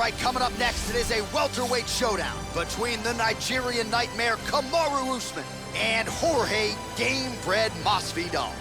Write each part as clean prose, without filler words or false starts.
right, coming up next, it is a welterweight showdown between the Nigerian nightmare Kaamaru Usman and Jorge Gamebred Masvidal.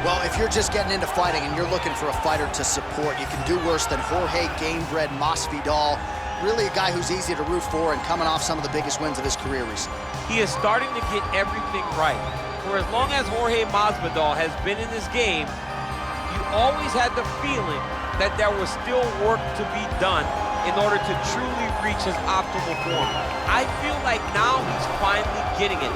Well, if you're just getting into fighting and you're looking for a fighter to support, you can do worse than Jorge Gamebred Masvidal. Really a guy who's easy to root for and coming off some of the biggest wins of his career recently. He is starting to get everything right. For as long as Jorge Masvidal has been in this game, you always had the feeling that there was still work to be done in order to truly reach his optimal form. I feel like now he's finally getting it.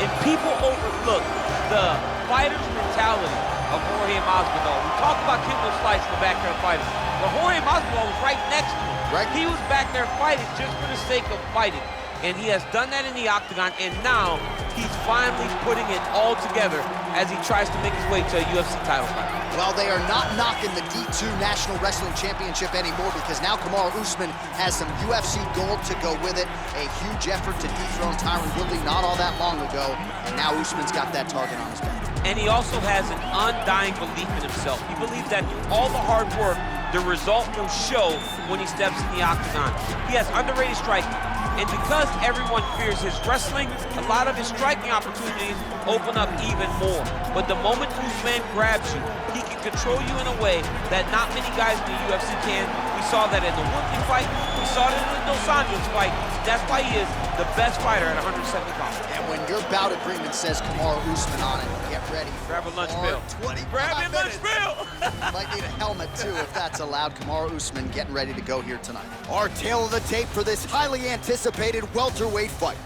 And people overlook the fighter's mentality of Jorge Masvidal. We talk about Kimbo Slice in the backyard fighting, but Jorge Masvidal was right next to him. Right. He was back there fighting just for the sake of fighting. And he has done that in the octagon, and now he's finally putting it all together as he tries to make his way to a UFC title fight. Well, they are not knocking the D2 National Wrestling Championship anymore because now Kaamaru Usman has some UFC gold to go with it. A huge effort to dethrone Tyron Woodley not all that long ago, and now Usman's got that target on his back. And he also has an undying belief in himself. He believes that through all the hard work, the result will show when he steps in the octagon. He has underrated striking, and because everyone fears his wrestling, a lot of his striking opportunities open up even more. But the moment Usman grabs you, he can control you in a way that not many guys in the UFC can. We saw that in the Woodley fight, we saw it in the Dos Anjos fight. That's why he is the best fighter at 170 pounds. And when your bout agreement says Kaamaru Usman on it, get ready. Grab a lunch bill. 25 Grab your lunch minutes. bill. Might need a helmet, too, if that's allowed. Kaamaru Usman getting ready to go here tonight. Our tail of the tape for this highly anticipated welterweight fight.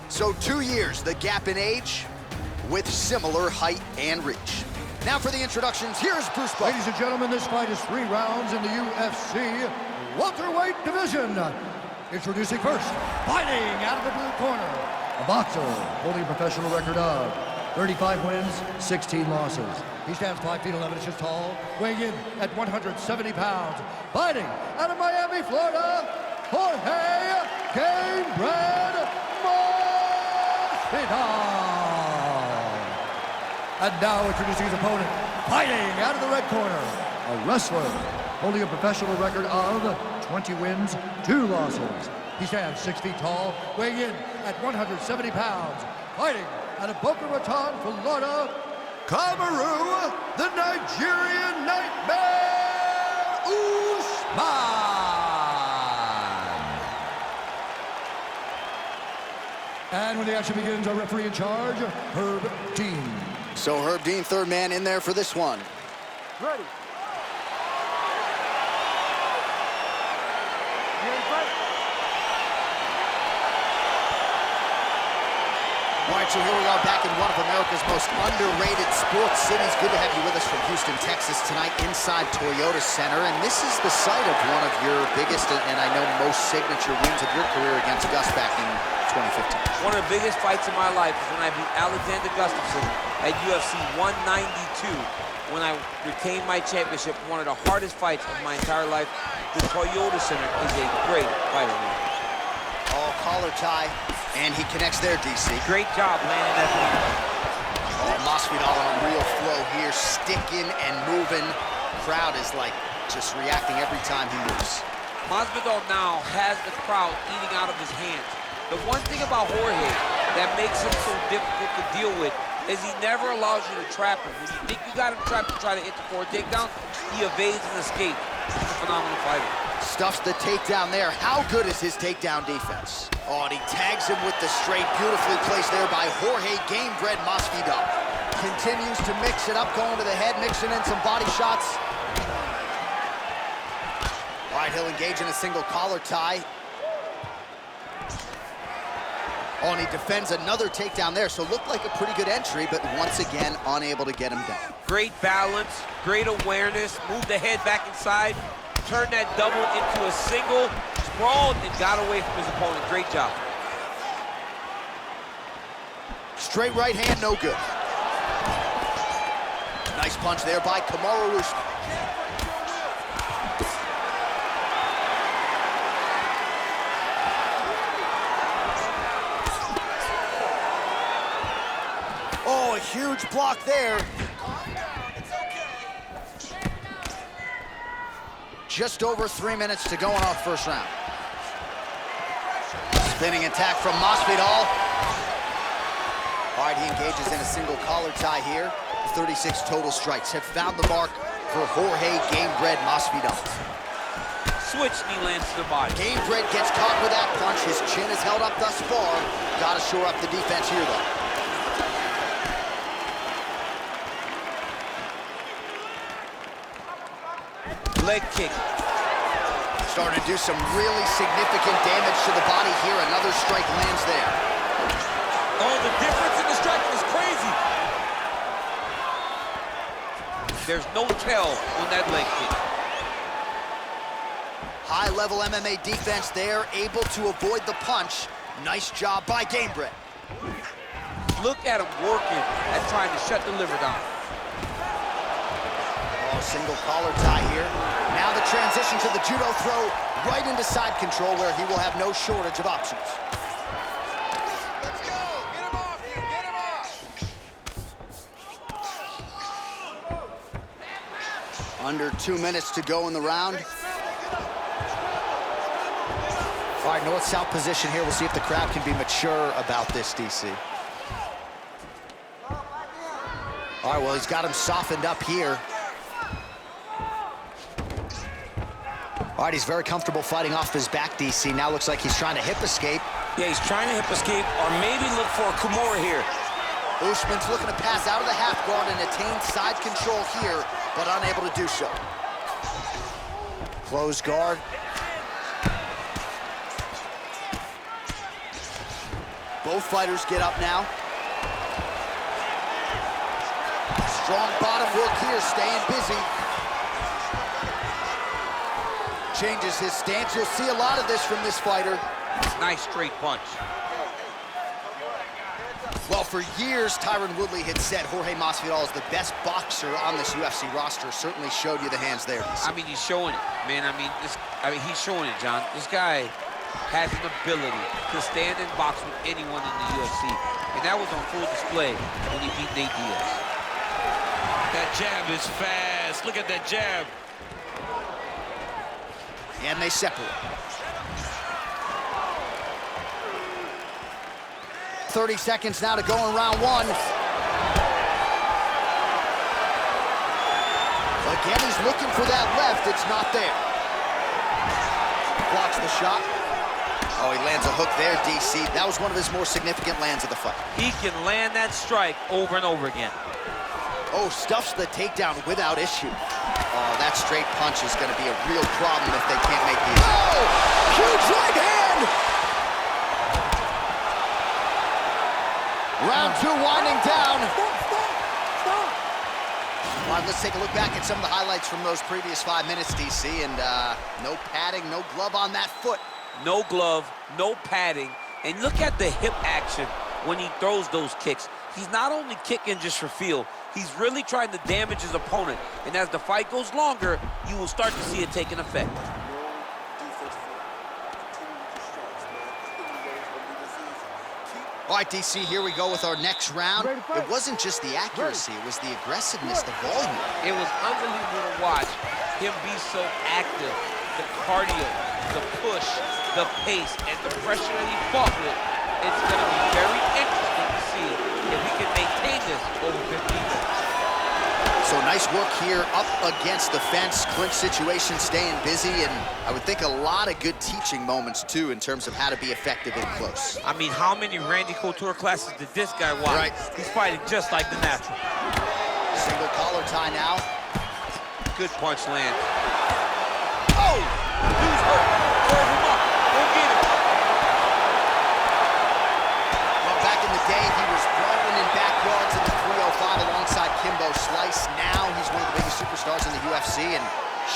So 2 years, the gap in age, with similar height and reach. Now for the introductions, here's Bruce Buffer. Ladies and gentlemen, this fight is 3 rounds in the UFC welterweight division. Introducing first, fighting out of the blue corner, a boxer holding a professional record of 35 wins, 16 losses. He stands 5 feet 11 inches tall, weighing in at 170 pounds. Fighting out of Miami, Florida, Jorge Gamebred Masvidal. And now introducing his opponent, fighting out of the red corner, a wrestler holding a professional record of 20 wins, 2 losses. He stands 6 feet tall, weighing in at 170 pounds. Fighting out of Boca Raton, Florida, Kaamaru, the Nigerian Nightmare, Usman. And when the action begins, our referee in charge, Herb Dean. So Herb Dean, third man in there for this one. Ready. All right, so here we are back in one of America's most underrated sports cities. Good to have you with us from Houston, Texas tonight inside Toyota Center. And this is the site of one of your biggest and I know most signature wins of your career against Gus back in 2015. One of the biggest fights of my life is when I beat Alexander Gustafsson at UFC 192 when I retained my championship. One of the hardest fights of my entire life. The Toyota Center is a great fighter. Oh, collar tie, and he connects there, DC. Great job landing that one. Oh, Masvidal on a real flow here, sticking and moving. Crowd is like just reacting every time he moves. Masvidal now has the crowd eating out of his hands. The one thing about Jorge that makes him so difficult to deal with is he never allows you to trap him. When you think you got him trapped to try to hit the forward takedown, he evades and escapes. He's a phenomenal fighter. Stuffs the takedown there. How good is his takedown defense? Oh, and he tags him with the straight. Beautifully placed there by Jorge Gamebred Masvidal. Continues to mix it up, going to the head, mixing in some body shots. All right, he'll engage in a single collar tie. Oh, and he defends another takedown there, so looked like a pretty good entry, but once again, unable to get him down. Great balance, great awareness, moved the head back inside, turned that double into a single, sprawled, and got away from his opponent. Great job. Straight right hand, no good. Nice punch there by Kaamaru Usman. huge block there. Just over 3 minutes to go in our first round. Spinning attack from Maspidal. All right, he engages in a single collar tie here. 36 total strikes have found the mark for Jorge Gamebred Masvidal. Switch knee lands to the body. Gamebred gets caught with that punch. His chin is held up thus far. Gotta shore up the defense here, though. Leg kick. Starting to do some really significant damage to the body here. Another strike lands there. Oh, the difference in the striking is crazy. There's no tell on that leg kick. High-level MMA defense there, able to avoid the punch. Nice job by Gamebred. Look at him working at trying to shut the liver down. Oh, single collar tie here. Now the transition to the judo throw right into side control where he will have no shortage of options. Let's go! Get him off you! Get him off! Under 2 minutes to go in the round. All right, north-south position here. We'll see if the crowd can be mature about this, DC. All right, well, he's got him softened up here. All right, he's very comfortable fighting off his back, DC. Now looks like he's trying to hip escape. Yeah, he's trying to hip escape or maybe look for a Kimura here. Usman's looking to pass out of the half guard and attain side control here, but unable to do so. Close guard. Both fighters get up now. Strong bottom work here, staying busy. Changes his stance. You'll see a lot of this from this fighter. Nice straight punch. Well, for years, Tyron Woodley had said Jorge Masvidal is the best boxer on this UFC roster. Certainly showed you the hands there. I mean, he's showing it, man. I mean, he's showing it, John. This guy has an ability to stand and box with anyone in the UFC, and that was on full display when he beat Nate Diaz. That jab is fast. Look at that jab. And they separate. 30 seconds now to go in round one. Again, he's looking for that left. It's not there. Blocks the shot. Oh, he lands a hook there, DC. That was one of his more significant lands of the fight. He can land that strike over and over again. Oh, stuffs the takedown without issue. Oh, that straight punch is going to be a real problem if they can't make these. Oh, huge right hand! Round two winding down. All right, let's take a look back at some of the highlights from those previous 5 minutes, DC, and no padding, no glove on that foot. No glove, no padding, and look at the hip action when he throws those kicks. He's not only kicking just for feel, he's really trying to damage his opponent. And as the fight goes longer, you will start to see it take an effect. All right, DC, here we go with our next round. It wasn't just the accuracy, it was the aggressiveness, the volume. It was unbelievable to watch him be so active. The cardio, the push, the pace, and the pressure that he fought with. It's going to be very interesting to see if he can maintain this over 15 minutes. So nice work here up against the fence. Clinch situation, staying busy, and I would think a lot of good teaching moments, too, in terms of how to be effective in close. I mean, how many Randy Couture classes did this guy watch? Right. He's fighting just like the natural. Single collar tie now. Good punch land. Oh! Dude's hurt. Throw him up. Go get him. Well, back in the day, he was rolling in backyards in the 305 alongside Kimbo Slice. Now he's one of the biggest superstars in the UFC and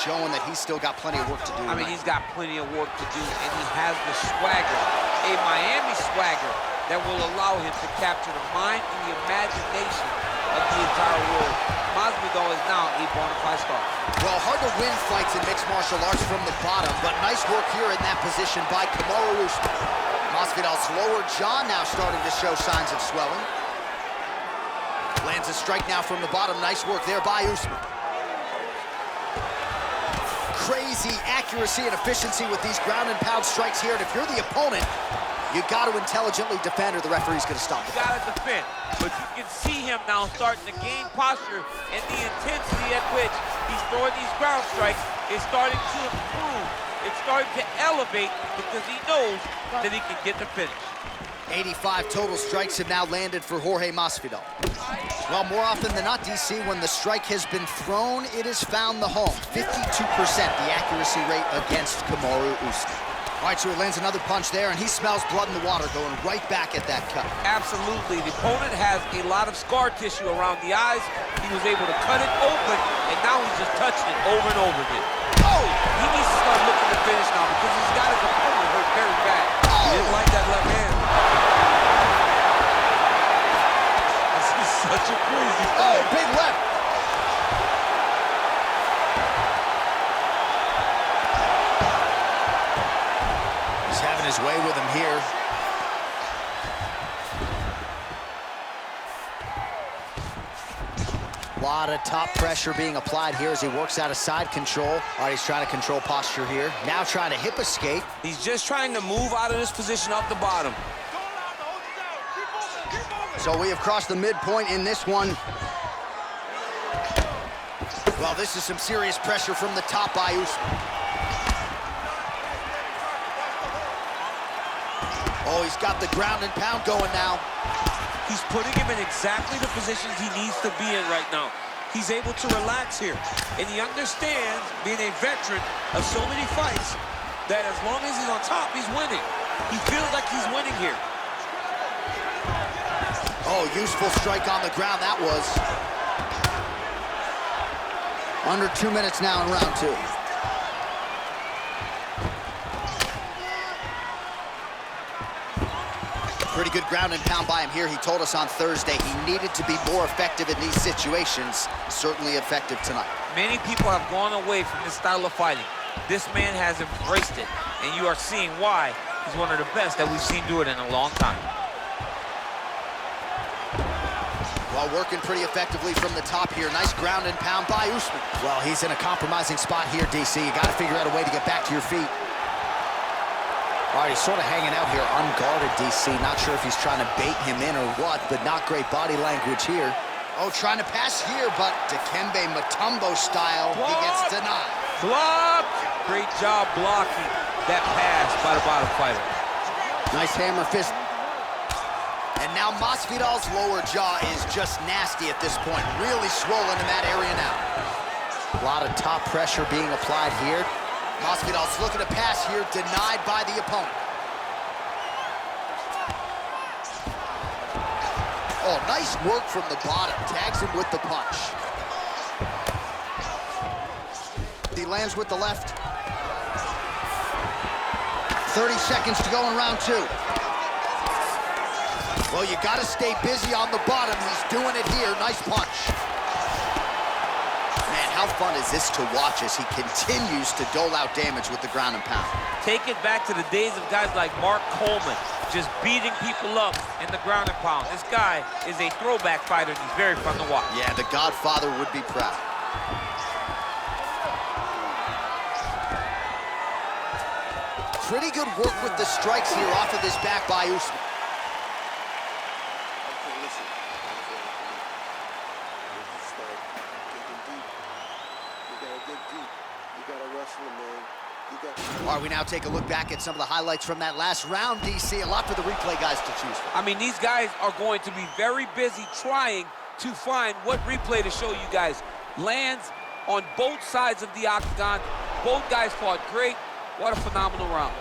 showing that he's still got plenty of work to do. I mean, he's got plenty of work to do, and he has the swagger, a Miami swagger, that will allow him to capture the mind and the imagination of the entire world. Masvidal is now a bona fide star. Well, hard to win fights in mixed martial arts from the bottom, but nice work here in that position by Kamoru Usman. Masvidal's lower jaw now starting to show signs of swelling. Lands a strike now from the bottom. Nice work there by Usman. Crazy accuracy and efficiency with these ground and pound strikes here. And if you're the opponent, you got to intelligently defend or the referee's going to stop it. You got to defend. But you can see him now starting to gain posture, and the intensity at which he's throwing these ground strikes is starting to improve. It's starting to elevate because he knows that he can get the finish. 85 total strikes have now landed for Jorge Masvidal. Well, more often than not, DC, when the strike has been thrown, it has found the home. 52% the accuracy rate against Kamoru Usman. All right, so he lands another punch there, and he smells blood in the water, going right back at that cut. Absolutely. The opponent has a lot of scar tissue around the eyes. He was able to cut it open, and now he's just touching it over and over again. Oh! He needs to start looking to finish now because he's got his opponent hurt very bad. He didn't like that left hand. This is such a crazy fight. Oh, big left. He's having his way with him here. A lot of top pressure being applied here as he works out of side control. All right, he's trying to control posture here. Now trying to hip escape. He's just trying to move out of this position off the bottom. So we have crossed the midpoint in this one. Well, this is some serious pressure from the top by Usman. Oh, he's got the ground and pound going now. He's putting him in exactly the positions he needs to be in right now. He's able to relax here. And he understands, being a veteran of so many fights, that as long as he's on top, he's winning. He feels like he's winning here. Oh, useful strike on the ground, that was. Under 2 minutes now in round two. Pretty good ground and pound by him here. He told us on Thursday he needed to be more effective in these situations. Certainly effective tonight. Many people have gone away from this style of fighting. This man has embraced it, and you are seeing why he's one of the best that we've seen do it in a long time. While working pretty effectively from the top here. Nice ground and pound by Usman. Well, he's in a compromising spot here, DC. You got to figure out a way to get back to your feet. All right, he's sort of hanging out here unguarded, DC. Not sure if he's trying to bait him in or what, but not great body language here. Oh, trying to pass here, but Dikembe Mutombo style, he gets denied. Blocked! Great job blocking that pass by the bottom fighter. Nice hammer fist. And now Masvidal's lower jaw is just nasty at this point. Really swollen in that area now. A lot of top pressure being applied here. Masvidal's looking to pass here, denied by the opponent. Oh, nice work from the bottom. Tags him with the punch. He lands with the left. 30 seconds to go in round two. Well, you got to stay busy on the bottom. He's doing it here. Nice punch. Man, how fun is this to watch as he continues to dole out damage with the ground and pound? Take it back to the days of guys like Mark Coleman, just beating people up in the ground and pound. This guy is a throwback fighter, and he's very fun to watch. Yeah, the Godfather would be proud. Pretty good work with the strikes here off of this back by Usman. All right, we now take a look back at some of the highlights from that last round, DC. A lot for the replay guys to choose from. I mean, these guys are going to be very busy trying to find what replay to show you guys. Lands on both sides of the octagon. Both guys fought great. What a phenomenal round.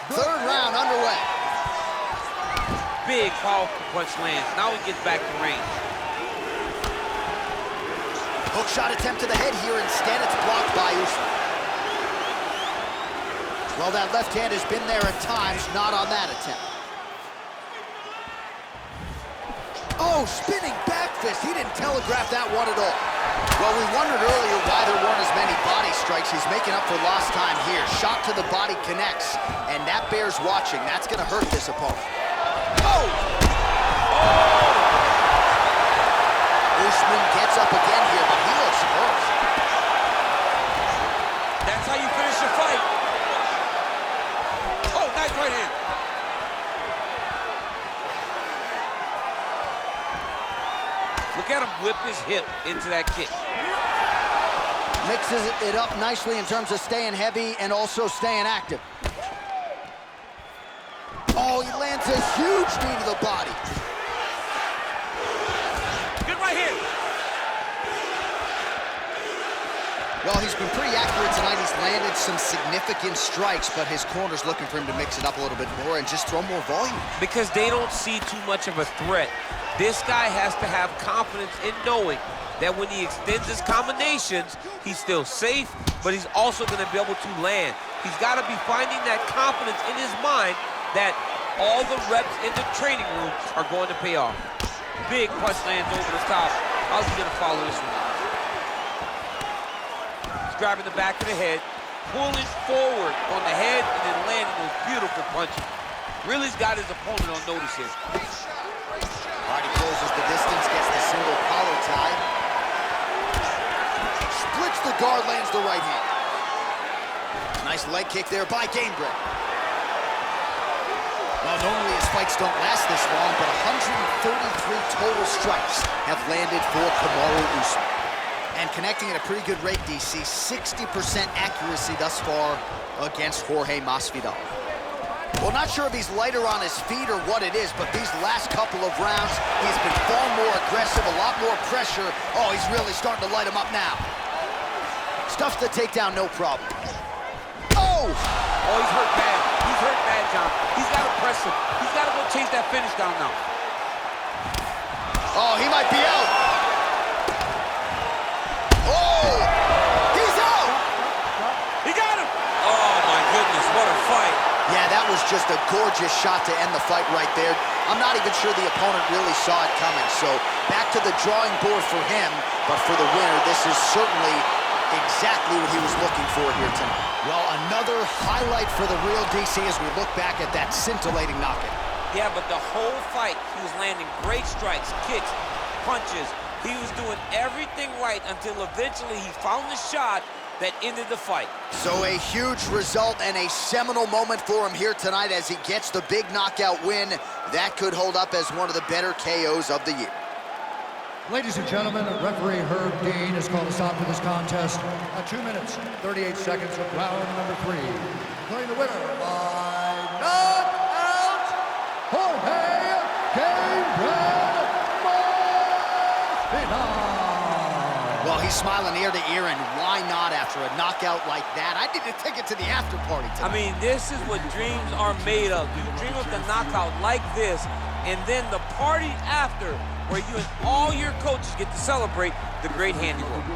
Third round underway. Big, powerful punch lands. Now he gets back to range. Hook shot attempt to the head here. Instead, it's blocked by Usman. Well, that left hand has been there at times, not on that attempt. Oh, spinning back fist. He didn't telegraph that one at all. Well, we wondered earlier why there weren't as many body strikes. He He's making up for lost time here. Shot to the body connects, and that bears watching. That's going to hurt this opponent. Oh! Usman gets up again here, but he looks hurt. That's how you finish your fight. Oh, nice right hand. Look at him whip his hip into that kick. Mixes it up nicely in terms of staying heavy and also staying active. Oh, he lands a huge knee to the body. Good right hand. Well, he's been pretty accurate tonight. He's landed some significant strikes, but his corner's looking for him to mix it up a little bit more and just throw more volume. Because they don't see too much of a threat. This guy has to have confidence in knowing that when he extends his combinations, he's still safe, but he's also going to be able to land. He's got to be finding that confidence in his mind that all the reps in the training room are going to pay off. Big punch lands over the top. How's he going to follow this one? He's grabbing the back of the head, pulling forward on the head, and then landing those beautiful punches. Really's got his opponent on notice here. Hardy closes the distance, gets the single collar tie. Splits the guard, lands the right hand. Nice leg kick there by Gamebreak. Well, normally his fights don't last this long, but 133 total strikes have landed for Kamal Usman. And connecting at a pretty good rate, DC, 60% accuracy thus far against Jorge Masvidal. Well, not sure if he's lighter on his feet or what it is, but these last couple of rounds, he's been far more aggressive, a lot more pressure. Oh, he's really starting to light him up now. Stuffs the takedown, no problem. Oh! Oh, he's hurt bad. He's hurt bad, John. He's got to press him. He's got to go chase that finish down now. Oh, he might be out. Oh! He's out! He got him! Oh, my goodness, what a fight. Yeah, that was just a gorgeous shot to end the fight right there. I'm not even sure the opponent really saw it coming, so back to the drawing board for him, but for the winner, this is certainly exactly what he was looking for here tonight. Well, another highlight for the real DC as we look back at that scintillating knockout. Yeah, but the whole fight, he was landing great strikes, kicks, punches. He was doing everything right until eventually he found the shot that ended the fight. So a huge result and a seminal moment for him here tonight as he gets the big knockout win. That could hold up as one of the better KOs of the year. Ladies and gentlemen, referee Herb Dean has called a stop to this contest at 2 minutes, 38 seconds of round number 3. Declaring the winner by knockout, Jorge Masvidal. Well, he's smiling ear to ear, and why not after a knockout like that? I need to take it to the after party tonight. I mean, this is what dreams are made of. You dream of the knockout like this, and then the party after, where you and all your coaches get to celebrate the great handiwork.